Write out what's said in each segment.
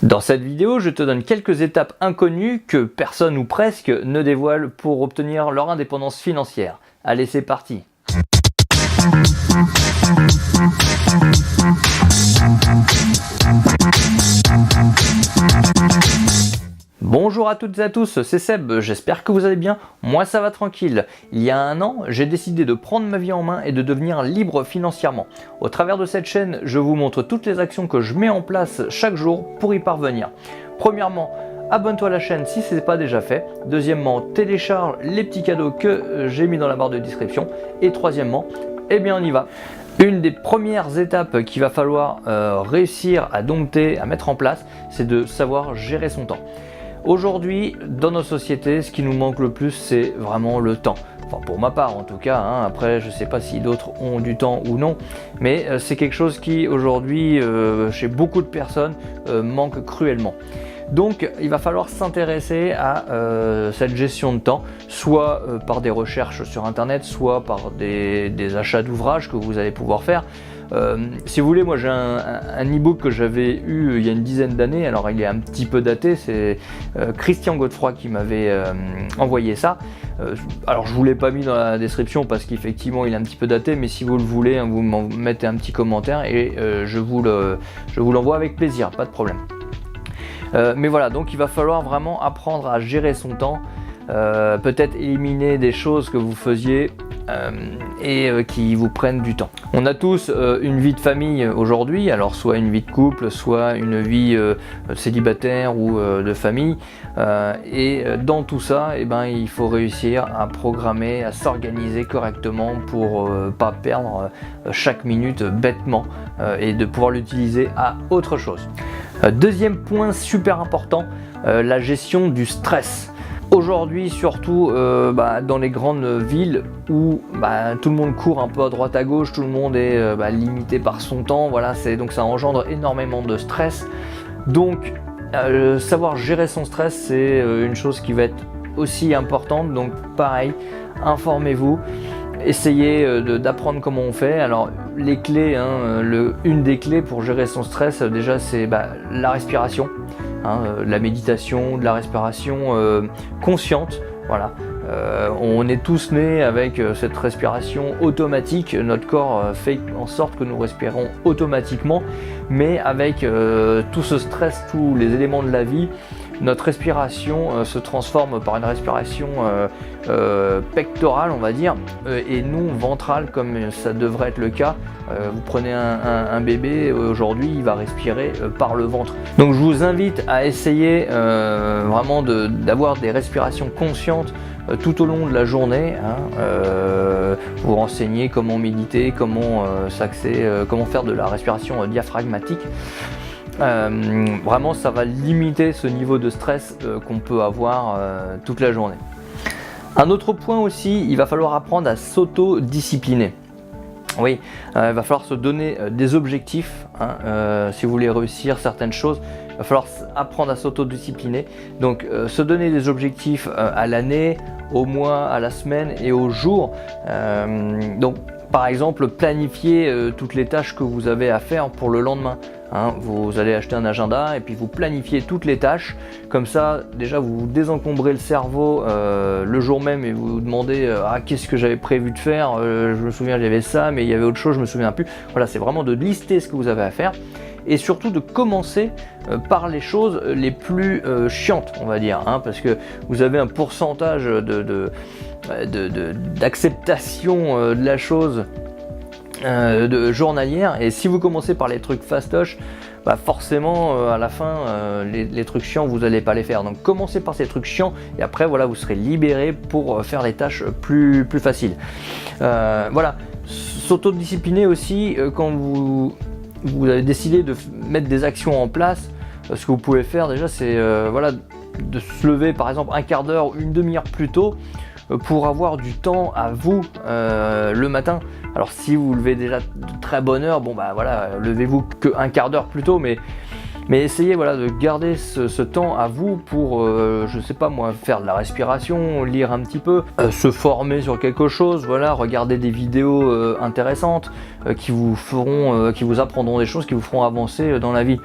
Dans cette vidéo, je te donne quelques étapes inconnues que personne ou presque ne dévoile pour obtenir leur indépendance financière. Allez, c'est parti! Bonjour à toutes et à tous, c'est Seb, j'espère que vous allez bien, moi ça va tranquille. Il y a un an, j'ai décidé de prendre ma vie en main et de devenir libre financièrement. Au travers de cette chaîne, je vous montre toutes les actions que je mets en place chaque jour pour y parvenir. Premièrement, abonne-toi à la chaîne si ce n'est pas déjà fait. Deuxièmement, télécharge les petits cadeaux que j'ai mis dans la barre de description. Et troisièmement, eh bien on y va. Une des premières étapes qu'il va falloir réussir à dompter, à mettre en place, c'est de savoir gérer son temps. Aujourd'hui, dans nos sociétés, ce qui nous manque le plus, c'est vraiment le temps. Enfin, pour ma part en tout cas, hein. Après je ne sais pas si d'autres ont du temps ou non, mais c'est quelque chose qui aujourd'hui, chez beaucoup de personnes, manque cruellement. Donc il va falloir s'intéresser à cette gestion de temps, soit par des recherches sur internet, soit par des achats d'ouvrages que vous allez pouvoir faire. Si vous voulez, moi j'ai un e-book que j'avais eu il y a une dizaine d'années, alors il est un petit peu daté, c'est Christian Godefroy qui m'avait envoyé ça. Alors je ne vous l'ai pas mis dans la description parce qu'effectivement il est un petit peu daté, mais si vous le voulez, hein, vous m'en mettez un petit commentaire et je vous l'envoie avec plaisir, pas de problème. Mais voilà, donc il va falloir vraiment apprendre à gérer son temps, peut-être éliminer des choses que vous faisiez et qui vous prennent du temps. On a tous une vie de famille aujourd'hui, alors soit une vie de couple, soit une vie célibataire ou de famille, et dans tout ça, eh ben, il faut réussir à programmer, à s'organiser correctement pour pas perdre chaque minute bêtement et de pouvoir l'utiliser à autre chose. Deuxième point super important, la gestion du stress. Aujourd'hui, surtout dans les grandes villes où tout le monde court un peu à droite à gauche, tout le monde est limité par son temps, voilà, donc ça engendre énormément de stress. Donc savoir gérer son stress, c'est une chose qui va être aussi importante. Donc pareil, informez-vous, essayez d'apprendre comment on fait. Alors les clés, hein, une des clés pour gérer son stress, déjà c'est la respiration. La méditation, de la respiration consciente, voilà. On est tous nés avec cette respiration automatique, notre corps fait en sorte que nous respirons automatiquement, mais avec tout ce stress, tous les éléments de la vie, notre respiration se transforme par une respiration pectorale, on va dire, et non ventrale comme ça devrait être le cas. Vous prenez un bébé aujourd'hui, il va respirer par le ventre. Donc je vous invite à essayer vraiment d'avoir des respirations conscientes tout au long de la journée. Vous renseigner comment méditer, comment comment faire de la respiration diaphragmatique. Vraiment ça va limiter ce niveau de stress qu'on peut avoir toute la journée. Un autre point aussi, il va falloir apprendre à s'auto-discipliner. Oui, il va falloir se donner des objectifs, si vous voulez réussir certaines choses, il va falloir apprendre à s'autodiscipliner. Donc se donner des objectifs à l'année, au mois, à la semaine et au jour. Donc par exemple, planifier toutes les tâches que vous avez à faire pour le lendemain. Vous allez acheter un agenda et puis vous planifiez toutes les tâches. Comme ça, déjà vous désencombrez le cerveau le jour même et vous vous demandez qu'est-ce que j'avais prévu de faire. Je me souviens j'avais ça, mais il y avait autre chose, je me souviens plus. Voilà, c'est vraiment de lister ce que vous avez à faire et surtout de commencer par les choses les plus chiantes, on va dire, parce que vous avez un pourcentage d'acceptation de la chose journalière, et si vous commencez par les trucs fastoches, forcément à la fin les trucs chiants vous n'allez pas les faire. Donc commencez par ces trucs chiants et après voilà, vous serez libéré pour faire les tâches plus faciles. Voilà, s'autodiscipliner aussi quand vous avez décidé de mettre des actions en place. Ce que vous pouvez faire déjà, c'est voilà, de se lever par exemple un quart d'heure, une demi-heure plus tôt pour avoir du temps à vous le matin. Alors si vous levez déjà de très bonne heure, voilà, levez-vous que un quart d'heure plus tôt, mais essayez voilà, de garder ce temps à vous pour, je sais pas moi, faire de la respiration, lire un petit peu, se former sur quelque chose, voilà, regarder des vidéos intéressantes qui vous apprendront des choses qui vous feront avancer dans la vie.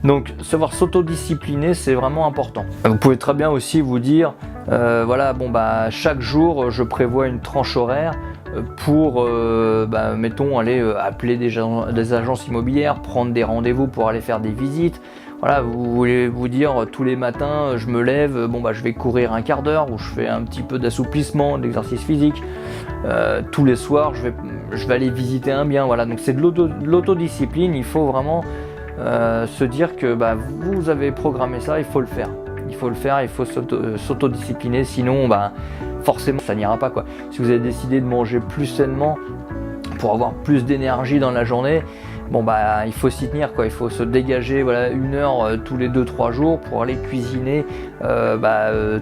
Donc savoir s'autodiscipliner, c'est vraiment important. Vous pouvez très bien aussi vous dire, voilà, bon bah chaque jour je prévois une tranche horaire pour, mettons, aller appeler des agences immobilières, prendre des rendez-vous pour aller faire des visites. Voilà, vous voulez vous dire tous les matins, je me lève, bon bah je vais courir un quart d'heure ou je fais un petit peu d'assouplissement, d'exercice physique. Tous les soirs, je vais aller visiter un bien. Voilà, donc c'est de l'autodiscipline. Il faut vraiment se dire que vous avez programmé ça, il faut le faire. Il faut le faire, il faut s'autodiscipliner, sinon forcément ça n'ira pas, quoi. Si vous avez décidé de manger plus sainement pour avoir plus d'énergie dans la journée, bon il faut s'y tenir, quoi. Il faut se dégager, voilà, 1 heure tous les 2-3 jours pour aller cuisiner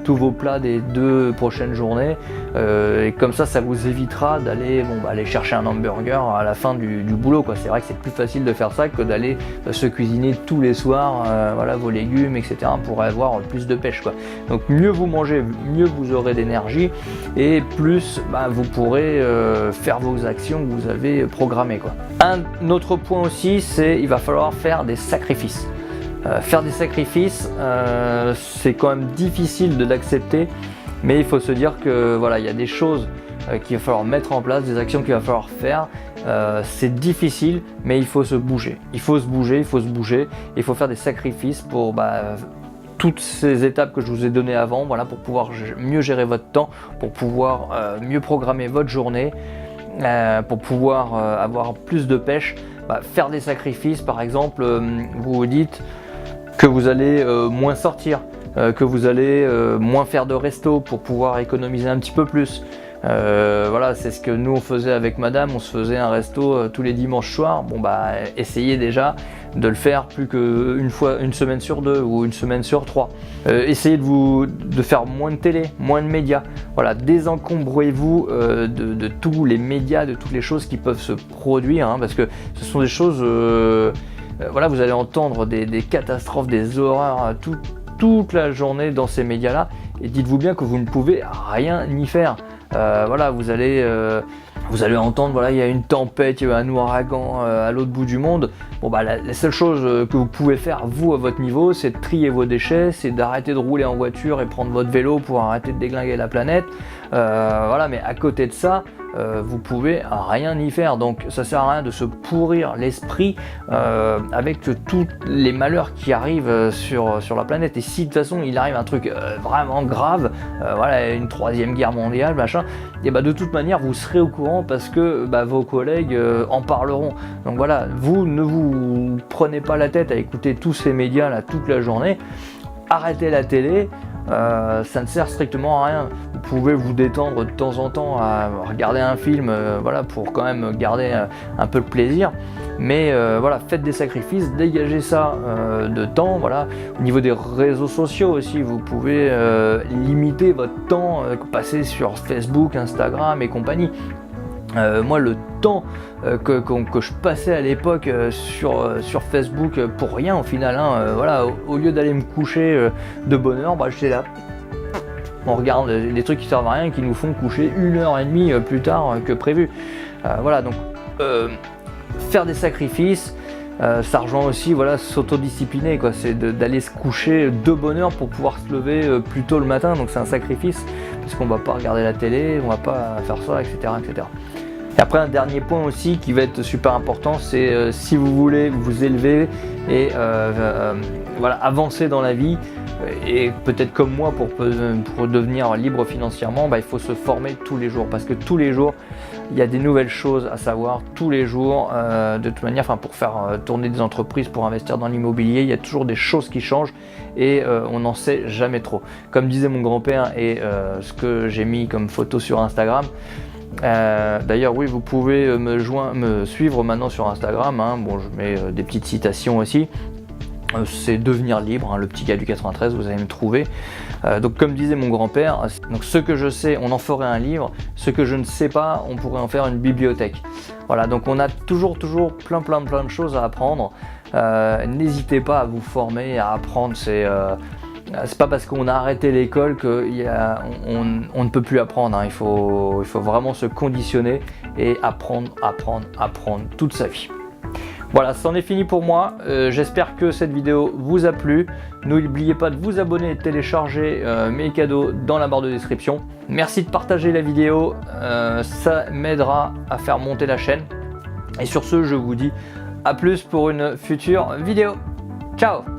tous vos plats des 2 prochaines journées, et comme ça vous évitera d'aller aller chercher un hamburger à la fin du boulot, quoi. C'est vrai que c'est plus facile de faire ça que d'aller se cuisiner tous les soirs voilà, vos légumes, etc., pour avoir plus de pêche, quoi. Donc mieux vous mangez, mieux vous aurez d'énergie et plus vous pourrez faire vos actions que vous avez programmées, quoi. Un autre point aussi, c'est il va falloir faire des sacrifices. Faire des sacrifices, c'est quand même difficile de l'accepter, mais il faut se dire que voilà, il y a des choses qu'il va falloir mettre en place, des actions qu'il va falloir faire. C'est difficile, mais il faut se bouger. Il faut se bouger, il faut faire des sacrifices pour toutes ces étapes que je vous ai données avant, voilà, pour pouvoir mieux gérer votre temps, pour pouvoir mieux programmer votre journée, pour pouvoir avoir plus de pêche. Faire des sacrifices, par exemple, vous vous dites que vous allez moins sortir, que vous allez moins faire de resto pour pouvoir économiser un petit peu plus. Voilà, c'est ce que nous on faisait avec madame, on se faisait un resto tous les dimanches soirs. Essayez déjà de le faire plus qu'une fois, une semaine sur 2 ou une semaine sur 3. Essayez de faire moins de télé, moins de médias. Voilà, désencombrez-vous de tous les médias, de toutes les choses qui peuvent se produire, parce que ce sont des choses, voilà, vous allez entendre des catastrophes, des horreurs toute la journée dans ces médias-là, et dites-vous bien que vous ne pouvez rien y faire. Voilà, vous allez entendre, voilà, il y a une tempête, il y a un ouragan à l'autre bout du monde. La seule chose que vous pouvez faire, vous, à votre niveau, c'est de trier vos déchets, c'est d'arrêter de rouler en voiture et prendre votre vélo pour arrêter de déglinguer la planète. Voilà, mais à côté de ça, vous pouvez rien y faire. Donc ça sert à rien de se pourrir l'esprit avec tous les malheurs qui arrivent sur la planète. Et si de toute façon il arrive un truc vraiment grave, voilà, une 3e guerre mondiale, machin, et de toute manière vous serez au courant parce que vos collègues en parleront. Donc voilà, vous ne vous prenez pas la tête à écouter tous ces médias là toute la journée. Arrêtez la télé. Ça ne sert strictement à rien. Vous pouvez vous détendre de temps en temps à regarder un film, voilà, pour quand même garder un peu de plaisir. Mais voilà, faites des sacrifices, dégagez ça de temps. Voilà. Au niveau des réseaux sociaux aussi, vous pouvez limiter votre temps passé sur Facebook, Instagram et compagnie. Moi, le temps que je passais à l'époque sur Facebook pour rien au final, voilà, au lieu d'aller me coucher de bonne heure, j'étais là. On regarde des trucs qui servent à rien, qui nous font coucher 1h30 plus tard que prévu. Voilà, donc faire des sacrifices, ça rejoint aussi, voilà, s'autodiscipliner, quoi. C'est d'aller se coucher de bonne heure pour pouvoir se lever plus tôt le matin. Donc c'est un sacrifice parce qu'on va pas regarder la télé, on va pas faire ça, etc., etc. Et après, un dernier point aussi qui va être super important, c'est si vous voulez vous élever et voilà, avancer dans la vie, et peut-être comme moi pour devenir libre financièrement, il faut se former tous les jours, parce que tous les jours il y a des nouvelles choses à savoir, tous les jours, de toute manière, pour faire tourner des entreprises, pour investir dans l'immobilier, il y a toujours des choses qui changent et on n'en sait jamais trop. Comme disait mon grand-père, et ce que j'ai mis comme photo sur Instagram, d'ailleurs oui, vous pouvez me suivre maintenant sur Instagram, je mets des petites citations aussi. C'est devenir libre, le petit gars du 93, vous allez me trouver. Donc comme disait mon grand-père, donc ce que je sais, on en ferait un livre, ce que je ne sais pas, on pourrait en faire une bibliothèque. Voilà, donc on a toujours plein de choses à apprendre. N'hésitez pas à vous former, à apprendre. C'est pas parce qu'on a arrêté l'école qu'on ne peut plus apprendre. Il faut vraiment se conditionner et apprendre toute sa vie. Voilà, c'en est fini pour moi. J'espère que cette vidéo vous a plu. N'oubliez pas de vous abonner et de télécharger mes cadeaux dans la barre de description. Merci de partager la vidéo, ça m'aidera à faire monter la chaîne. Et sur ce, je vous dis à plus pour une future vidéo. Ciao!